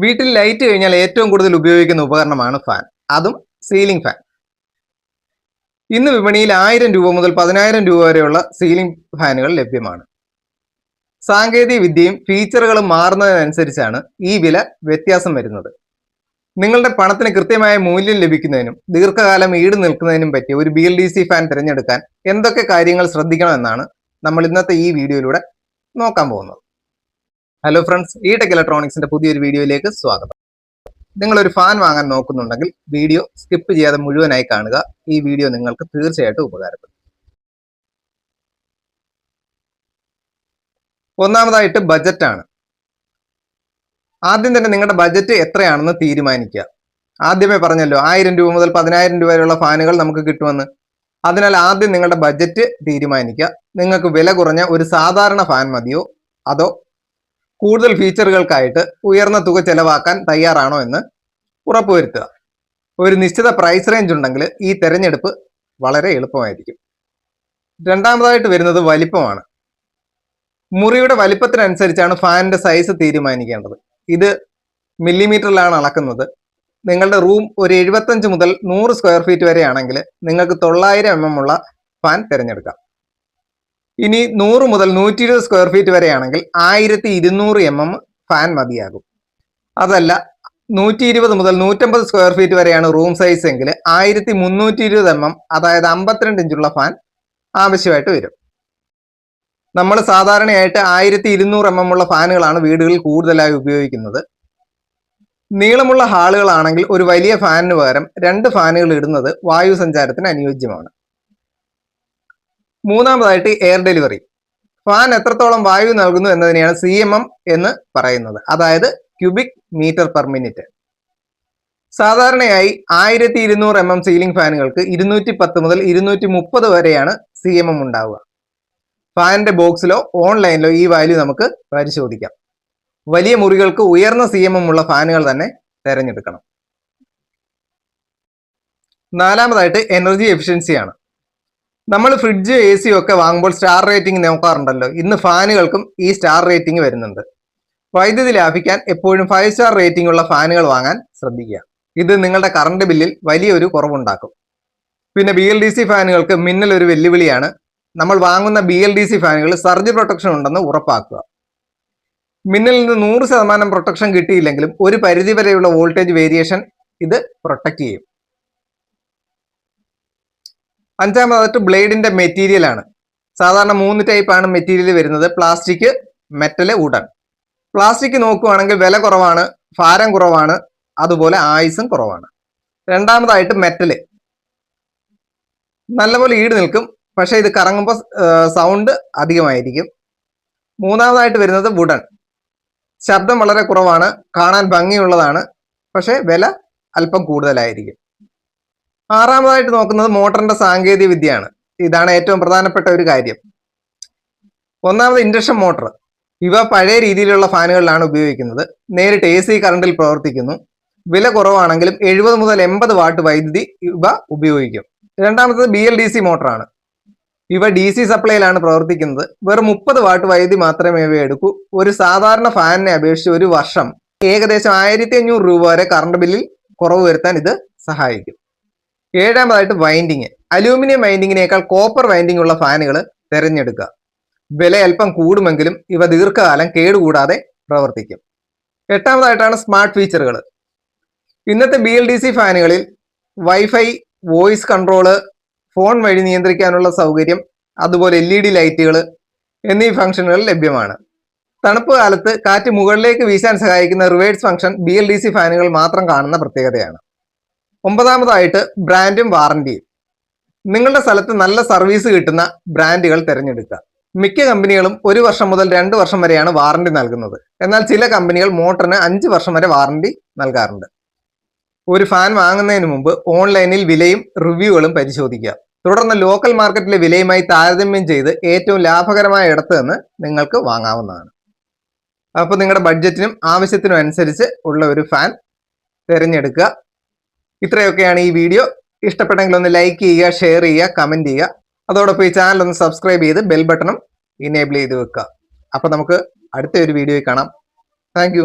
വീട്ടിൽ ലൈറ്റ് കഴിഞ്ഞാൽ ഏറ്റവും കൂടുതൽ ഉപയോഗിക്കുന്ന ഉപകരണമാണ് ഫാൻ, അതും സീലിംഗ് ഫാൻ. ഇന്ന് വിപണിയിൽ 1000 രൂപ മുതൽ 10,000 രൂപ വരെയുള്ള സീലിംഗ് ഫാനുകൾ ലഭ്യമാണ്. സാങ്കേതിക വിദ്യയും ഫീച്ചറുകളും മാറുന്നതിനനുസരിച്ചാണ് ഈ വില വ്യത്യാസം വരുന്നത്. നിങ്ങളുടെ പണത്തിന് കൃത്യമായ മൂല്യം ലഭിക്കുന്നതിനും ദീർഘകാലം ഈട് നിൽക്കുന്നതിനും പറ്റിയ ഒരു BLDC ഫാൻ തിരഞ്ഞെടുക്കാൻ എന്തൊക്കെ കാര്യങ്ങൾ ശ്രദ്ധിക്കണമെന്നാണ് നമ്മൾ ഇന്നത്തെ ഈ വീഡിയോയിലൂടെ നോക്കാൻ പോകുന്നത്. ഹലോ ഫ്രണ്ട്സ്, ടെക് ഇലക്ട്രോണിക്സിന്റെ പുതിയൊരു വീഡിയോയിലേക്ക് സ്വാഗതം. നിങ്ങളൊരു ഫാൻ വാങ്ങാൻ നോക്കുന്നുണ്ടെങ്കിൽ വീഡിയോ സ്കിപ്പ് ചെയ്യാതെ മുഴുവനായി കാണുക. ഈ വീഡിയോ നിങ്ങൾക്ക് തീർച്ചയായിട്ടും ഉപകാരപ്പെടും. ഒന്നാമതായിട്ട് ബജറ്റാണ്. ആദ്യം തന്നെ നിങ്ങളുടെ ബജറ്റ് എത്രയാണെന്ന് തീരുമാനിക്കുക. ആദ്യമേ പറഞ്ഞല്ലോ 1000 രൂപ മുതൽ 10,000 രൂപ വരെയുള്ള ഫാനുകൾ നമുക്ക് കിട്ടുമെന്ന്. അതിനാൽ ആദ്യം നിങ്ങളുടെ ബജറ്റ് തീരുമാനിക്കുക. നിങ്ങൾക്ക് വില കുറഞ്ഞ ഒരു സാധാരണ ഫാൻ മതിയോ, അതോ കൂടുതൽ ഫീച്ചറുകൾക്കായിട്ട് ഉയർന്ന തുക ചെലവാക്കാൻ തയ്യാറാണോ എന്ന് ഉറപ്പുവരുത്തുക. ഒരു നിശ്ചിത പ്രൈസ് റേഞ്ച് ഉണ്ടെങ്കിൽ ഈ തെരഞ്ഞെടുപ്പ് വളരെ എളുപ്പമായിരിക്കും. രണ്ടാമതായിട്ട് വരുന്നത് വലിപ്പമാണ്. മുറിയുടെ വലിപ്പത്തിനനുസരിച്ചാണ് ഫാനിന്റെ സൈസ് തീരുമാനിക്കേണ്ടത്. ഇത് മില്ലിമീറ്ററിലാണ് അളക്കുന്നത്. നിങ്ങളുടെ റൂം ഒരു 75 മുതൽ 100 സ്ക്വയർ ഫീറ്റ് വരെ ആണെങ്കിൽ നിങ്ങൾക്ക് 900 mm ഉള്ള ഫാൻ തിരഞ്ഞെടുക്കാം. ഇനി 100 മുതൽ 120 സ്ക്വയർ ഫീറ്റ് വരെയാണെങ്കിൽ 1200 mm ഫാൻ മതിയാകും. അതല്ല 120 മുതൽ 150 സ്ക്വയർ ഫീറ്റ് വരെയാണ് റൂം സൈസ് എങ്കിൽ 1320 mm, അതായത് 52 ഇഞ്ചുള്ള ഫാൻ ആവശ്യമായിട്ട് വരും. നമ്മൾ സാധാരണയായിട്ട് 1200 mm ഉള്ള ഫാനുകളാണ് വീടുകളിൽ കൂടുതലായി ഉപയോഗിക്കുന്നത്. നീളമുള്ള ഹാളുകളാണെങ്കിൽ ഒരു വലിയ ഫാനിന് പകരം 2 ഫാനുകൾ ഇടുന്നത് വായു സഞ്ചാരത്തിന് അനുയോജ്യമാണ്. മൂന്നാമതായിട്ട് എയർ ഡെലിവറി. ഫാൻ എത്രത്തോളം വായു നൽകുന്നു എന്നതിനെയാണ് CMM എന്ന് പറയുന്നത്, അതായത് ക്യൂബിക് മീറ്റർ പെർ മിനിറ്റ്. സാധാരണയായി 1200 mm സീലിംഗ് ഫാനുകൾക്ക് 210 മുതൽ 230 വരെയാണ് CMM ഉണ്ടാവുക. ഫാനിന്റെ ബോക്സിലോ ഓൺലൈനിലോ ഈ വാല്യൂ നമുക്ക് പരിശോധിക്കാം. വലിയ മുറികൾക്ക് ഉയർന്ന CMM ഉള്ള ഫാനുകൾ തന്നെ തിരഞ്ഞെടുക്കണം. നാലാമതായിട്ട് എനർജി എഫിഷ്യൻസിയാണ്. നമ്മൾ ഫ്രിഡ്ജ് AC ഒക്കെ വാങ്ങുമ്പോൾ സ്റ്റാർ റേറ്റിംഗ് നോക്കാറുണ്ടല്ലോ. ഇന്ന് ഫാനുകൾക്കും ഈ സ്റ്റാർ റേറ്റിംഗ് വരുന്നുണ്ട്. വൈദ്യുതി ലാഭിക്കാൻ എപ്പോഴും 5 സ്റ്റാർ റേറ്റിംഗ് ഉള്ള ഫാനുകൾ വാങ്ങാൻ ശ്രദ്ധിക്കുക. ഇത് നിങ്ങളുടെ കറണ്ട് ബില്ലിൽ വലിയൊരു കുറവുണ്ടാക്കും. പിന്നെ BLDC ഫാനുകൾക്ക് മിന്നൽ ഒരു വെല്ലുവിളിയാണ്. നമ്മൾ വാങ്ങുന്ന BLDC ഫാനുകൾ സർജ് പ്രൊട്ടക്ഷൻ ഉണ്ടെന്ന് ഉറപ്പാക്കുക. മിന്നലിൽ നിന്ന് 100% പ്രൊട്ടക്ഷൻ കിട്ടിയില്ലെങ്കിലും ഒരു പരിധി വരെയുള്ള വോൾട്ടേജ് വേരിയേഷൻ ഇത് പ്രൊട്ടക്ട് ചെയ്യും. അഞ്ചാമതായിട്ട് ബ്ലേഡിന്റെ മെറ്റീരിയൽ ആണ്. സാധാരണ 3 ടൈപ്പാണ് മെറ്റീരിയൽ വരുന്നത്: പ്ലാസ്റ്റിക്, മെറ്റൽ, വുഡൻ. പ്ലാസ്റ്റിക് നോക്കുകയാണെങ്കിൽ വില കുറവാണ്, ഭാരം കുറവാണ്, അതുപോലെ ആയുസും കുറവാണ്. രണ്ടാമതായിട്ട് മെറ്റല് നല്ലപോലെ ഈട് നിൽക്കും, പക്ഷെ ഇത് കറങ്ങുമ്പോൾ സൗണ്ട് അധികമായിരിക്കും. മൂന്നാമതായിട്ട് വരുന്നത് വുഡൻ. ശബ്ദം വളരെ കുറവാണ്, കാണാൻ ഭംഗിയുള്ളതാണ്, പക്ഷെ വില അല്പം കൂടുതലായിരിക്കും. ആറാമതായിട്ട് നോക്കുന്നത് മോട്ടറിന്റെ സാങ്കേതിക വിദ്യയാണ്. ഇതാണ് ഏറ്റവും പ്രധാനപ്പെട്ട ഒരു കാര്യം. ഒന്നാമത് ഇൻഡക്ഷൻ മോട്ടർ. ഇവ പഴയ രീതിയിലുള്ള ഫാനുകളിലാണ് ഉപയോഗിക്കുന്നത്. നേരിട്ട് AC കറണ്ടിൽ പ്രവർത്തിക്കുന്നു. വില കുറവാണെങ്കിലും 70 മുതൽ 80 വാട്ട് വൈദ്യുതി ഇവ ഉപയോഗിക്കും. രണ്ടാമത്തത് BLDC മോട്ടറാണ്. ഇവ DC സപ്ലൈയിലാണ് പ്രവർത്തിക്കുന്നത്. വെറും 30 വാട്ട് വൈദ്യുതി മാത്രമേ ഇവ എടുക്കൂ. ഒരു സാധാരണ ഫാനിനെ അപേക്ഷിച്ച് ഒരു വർഷം ഏകദേശം 1500 രൂപ വരെ കറണ്ട് ബില്ലിൽ കുറവ് വരുത്താൻ ഇത് സഹായിക്കും. ഏഴാമതായിട്ട് വൈൻഡിങ്. അലൂമിനിയം വൈൻഡിങ്ങിനേക്കാൾ കോപ്പർ വൈൻഡിങ് ഉള്ള ഫാനുകൾ തിരഞ്ഞെടുക്കുക. വില അല്പം കൂടുമെങ്കിലും ഇവ ദീർഘകാലം കേടുകൂടാതെ പ്രവർത്തിക്കും. എട്ടാമതായിട്ടാണ് സ്മാർട്ട് ഫീച്ചറുകൾ. ഇന്നത്തെ BLDC ഫാനുകളിൽ വൈഫൈ, വോയിസ് കൺട്രോള്, ഫോൺ വഴി നിയന്ത്രിക്കാനുള്ള സൗകര്യം, അതുപോലെ LED ലൈറ്റുകൾ എന്നീ ഫംഗ്ഷനുകൾ ലഭ്യമാണ്. തണുപ്പ് കാലത്ത് കാറ്റ് മുകളിലേക്ക് വീശാൻ സഹായിക്കുന്ന റിവേഴ്സ് ഫംഗ്ഷൻ BLDC ഫാനുകൾ മാത്രം കാണുന്ന പ്രത്യേകതയാണ്. ഒമ്പതാമതായിട്ട് ബ്രാൻഡും വാറന്റിയും. നിങ്ങളുടെ സ്ഥലത്ത് നല്ല സർവീസ് കിട്ടുന്ന ബ്രാൻഡുകൾ തിരഞ്ഞെടുക്കുക. മിക്ക കമ്പനികളും 1 വർഷം മുതൽ 2 വർഷം വരെയാണ് വാറന്റി നൽകുന്നത്. എന്നാൽ ചില കമ്പനികൾ മോട്ടറിന് 5 വർഷം വരെ വാറന്റി നൽകാറുണ്ട്. ഒരു ഫാൻ വാങ്ങുന്നതിന് മുമ്പ് ഓൺലൈനിൽ വിലയും റിവ്യൂകളും പരിശോധിക്കുക. തുടർന്ന് ലോക്കൽ മാർക്കറ്റിലെ വിലയുമായി താരതമ്യം ചെയ്ത് ഏറ്റവും ലാഭകരമായ ഇടത്ത് നിന്ന് നിങ്ങൾക്ക് വാങ്ങാവുന്നതാണ്. അപ്പോൾ നിങ്ങളുടെ ബഡ്ജറ്റിനും ആവശ്യത്തിനും അനുസരിച്ച് ഉള്ള ഒരു ഫാൻ തിരഞ്ഞെടുക്കുക. ഇത്രയൊക്കെയാണ് ഈ വീഡിയോ. ഇഷ്ടപ്പെട്ടെങ്കിൽ ഒന്ന് ലൈക്ക് ചെയ്യുക, ഷെയർ ചെയ്യുക, കമന്റ് ചെയ്യുക. അതോടൊപ്പം ഈ ചാനൽ ഒന്ന് സബ്സ്ക്രൈബ് ചെയ്ത് ബെൽ ബട്ടണും ഇനേബിൾ ചെയ്ത് വെക്കുക. അപ്പോൾ നമുക്ക് അടുത്ത ഒരു വീഡിയോയിൽ കാണാം. താങ്ക്